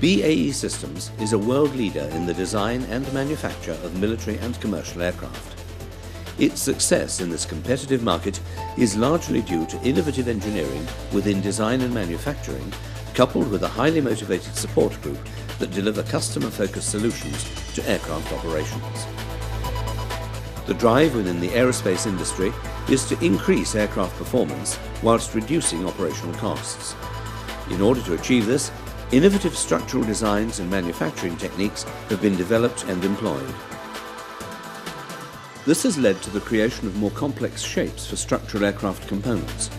BAE Systems is a world leader in the design and manufacture of military and commercial aircraft. Its success in this competitive market is largely due to innovative engineering within design and manufacturing, coupled with a highly motivated support group that deliver customer-focused solutions to aircraft operations. The drive within the aerospace industry is to increase aircraft performance whilst reducing operational costs. In order to achieve this, innovative structural designs and manufacturing techniques have been developed and employed. This has led to the creation of more complex shapes for structural aircraft components,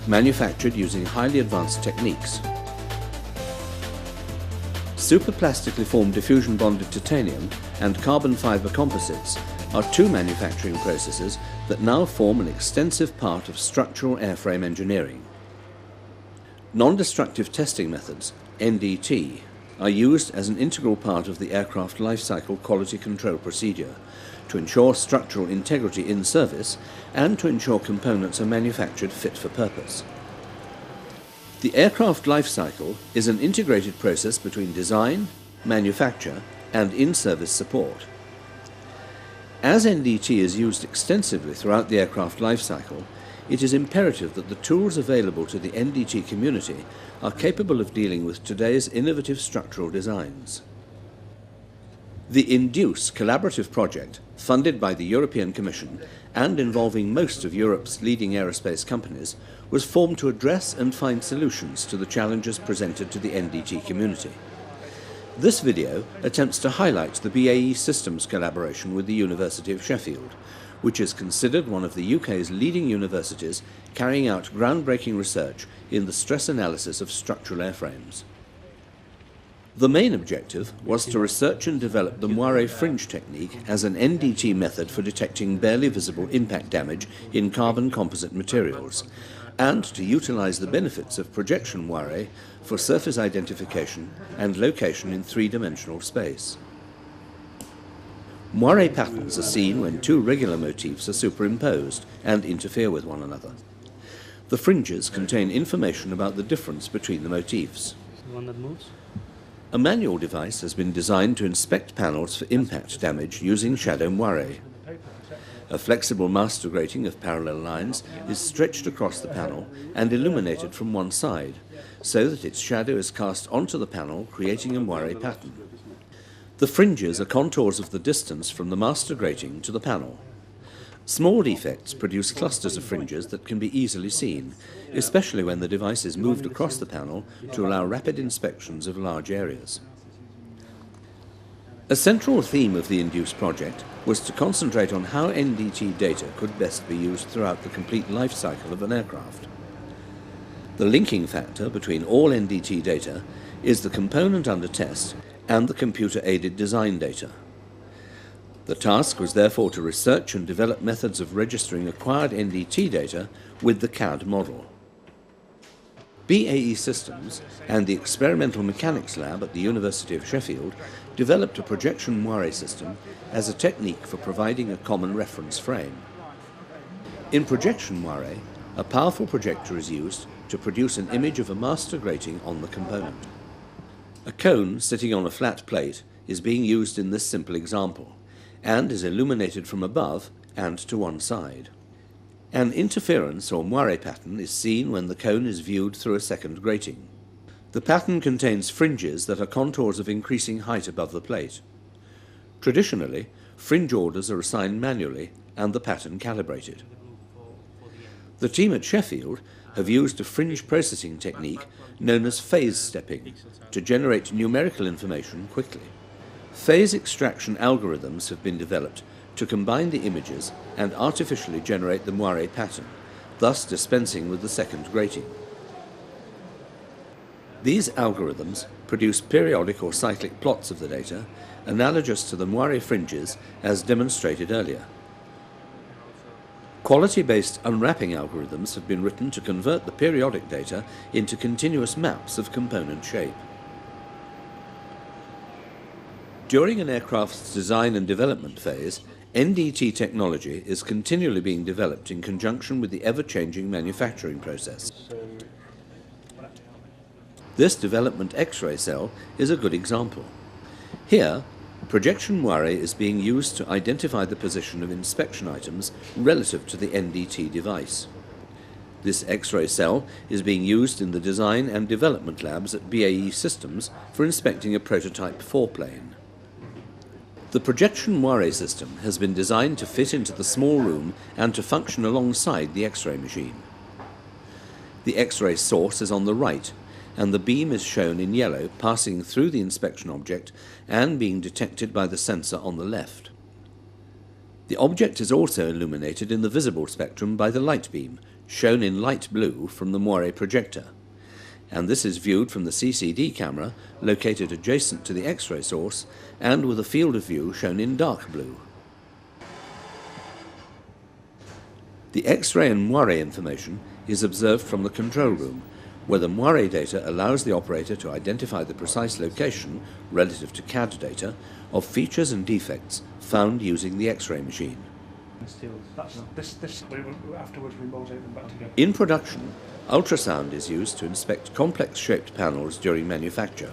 manufactured using highly advanced techniques. Superplastically formed diffusion-bonded titanium and carbon fibre composites are two manufacturing processes that now form an extensive part of structural airframe engineering. Non-destructive testing methods, NDT, are used as an integral part of the aircraft lifecycle quality control procedure to ensure structural integrity in service and to ensure components are manufactured fit for purpose. The aircraft lifecycle is an integrated process between design, manufacture, and in-service support. As NDT is used extensively throughout the aircraft lifecycle, it is imperative that the tools available to the NDT community are capable of dealing with today's innovative structural designs. The INDUCE collaborative project, funded by the European Commission and involving most of Europe's leading aerospace companies, was formed to address and find solutions to the challenges presented to the NDT community. This video attempts to highlight the BAE Systems collaboration with the University of Sheffield, which is considered one of the UK's leading universities carrying out groundbreaking research in the stress analysis of structural airframes. The main objective was to research and develop the moire fringe technique as an NDT method for detecting barely visible impact damage in carbon composite materials, and to utilise the benefits of projection moire for surface identification and location in three-dimensional space. Moire patterns are seen when two regular motifs are superimposed and interfere with one another. The fringes contain information about the difference between the motifs. The one that moves? A manual device has been designed to inspect panels for impact damage using shadow moire. A flexible master grating of parallel lines is stretched across the panel and illuminated from one side, so that its shadow is cast onto the panel, creating a moire pattern. The fringes are contours of the distance from the master grating to the panel. Small defects produce clusters of fringes that can be easily seen, especially when the device is moved across the panel to allow rapid inspections of large areas. A central theme of the INDUCE project was to concentrate on how NDT data could best be used throughout the complete life cycle of an aircraft. The linking factor between all NDT data is the component under test and the computer-aided design data. The task was therefore to research and develop methods of registering acquired NDT data with the CAD model. BAE Systems and the Experimental Mechanics Lab at the University of Sheffield developed a projection moire system as a technique for providing a common reference frame. In projection moire, a powerful projector is used to produce an image of a master grating on the component. A cone sitting on a flat plate is being used in this simple example, and is illuminated from above and to one side. An interference or moire pattern is seen when the cone is viewed through a second grating. The pattern contains fringes that are contours of increasing height above the plate. Traditionally, fringe orders are assigned manually and the pattern calibrated. The team at Sheffield have used a fringe processing technique known as phase stepping to generate numerical information quickly. Phase extraction algorithms have been developed to combine the images and artificially generate the moire pattern, thus dispensing with the second grating. These algorithms produce periodic or cyclic plots of the data, analogous to the moire fringes as demonstrated earlier. Quality-based unwrapping algorithms have been written to convert the periodic data into continuous maps of component shape. During an aircraft's design and development phase, NDT technology is continually being developed in conjunction with the ever-changing manufacturing process. This development X-ray cell is a good example. Here, projection moire is being used to identify the position of inspection items relative to the NDT device. This X-ray cell is being used in the design and development labs at BAE Systems for inspecting a prototype foreplane. The projection moire system has been designed to fit into the small room and to function alongside the X-ray machine. The X-ray source is on the right, and the beam is shown in yellow passing through the inspection object and being detected by the sensor on the left. The object is also illuminated in the visible spectrum by the light beam, shown in light blue from the moire projector, and this is viewed from the CCD camera located adjacent to the X-ray source and with a field of view shown in dark blue. The X-ray and moire information is observed from the control room, where the moire data allows the operator to identify the precise location, relative to CAD data, of features and defects found using the X-ray machine. Afterwards we rotate them back together. In production, ultrasound is used to inspect complex-shaped panels during manufacture.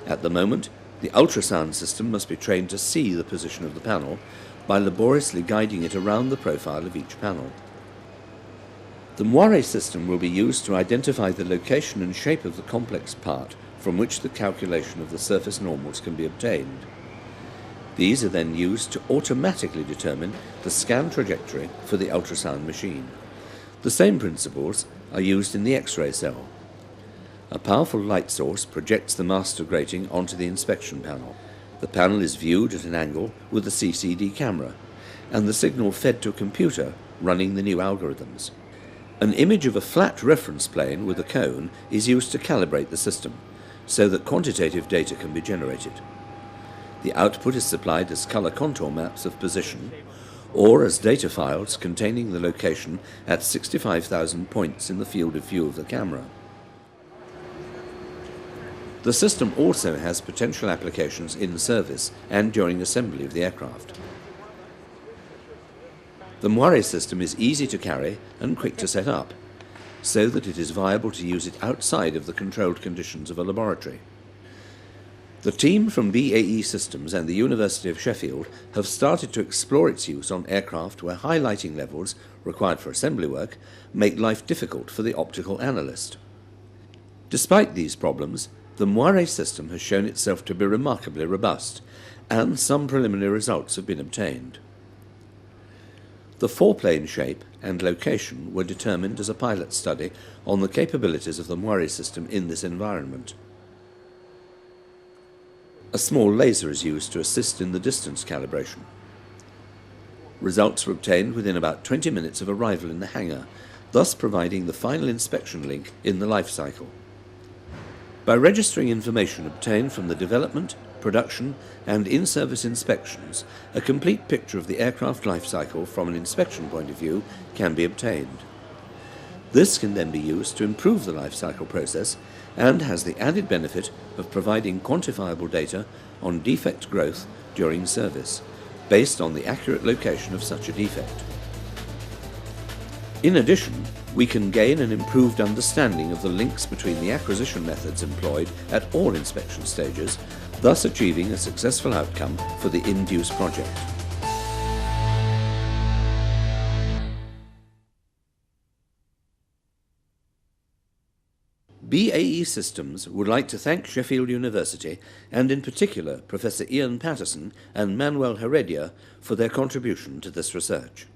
At the moment, the ultrasound system must be trained to see the position of the panel by laboriously guiding it around the profile of each panel. The moire system will be used to identify the location and shape of the complex part from which the calculation of the surface normals can be obtained. These are then used to automatically determine the scan trajectory for the ultrasound machine. The same principles are used in the X-ray cell. A powerful light source projects the master grating onto the inspection panel. The panel is viewed at an angle with the CCD camera, and the signal fed to a computer running the new algorithms. An image of a flat reference plane with a cone is used to calibrate the system, so that quantitative data can be generated. The output is supplied as color contour maps of position, or as data files containing the location at 65,000 points in the field of view of the camera. The system also has potential applications in service and during assembly of the aircraft. The moire system is easy to carry and quick to set up, so that it is viable to use it outside of the controlled conditions of a laboratory. The team from BAE Systems and the University of Sheffield have started to explore its use on aircraft where high lighting levels, required for assembly work, make life difficult for the optical analyst. Despite these problems, the moire system has shown itself to be remarkably robust, and some preliminary results have been obtained. The foreplane shape and location were determined as a pilot study on the capabilities of the moire system in this environment. A small laser is used to assist in the distance calibration. Results were obtained within about 20 minutes of arrival in the hangar, thus providing the final inspection link in the life cycle. By registering information obtained from the development, production and in-service inspections, a complete picture of the aircraft life cycle from an inspection point of view can be obtained. This can then be used to improve the life cycle process and has the added benefit of providing quantifiable data on defect growth during service, based on the accurate location of such a defect. In addition, we can gain an improved understanding of the links between the acquisition methods employed at all inspection stages, thus achieving a successful outcome for the INDUCE project. BAE Systems would like to thank Sheffield University, and in particular Professor Eann Patterson and Manuel Heredia, for their contribution to this research.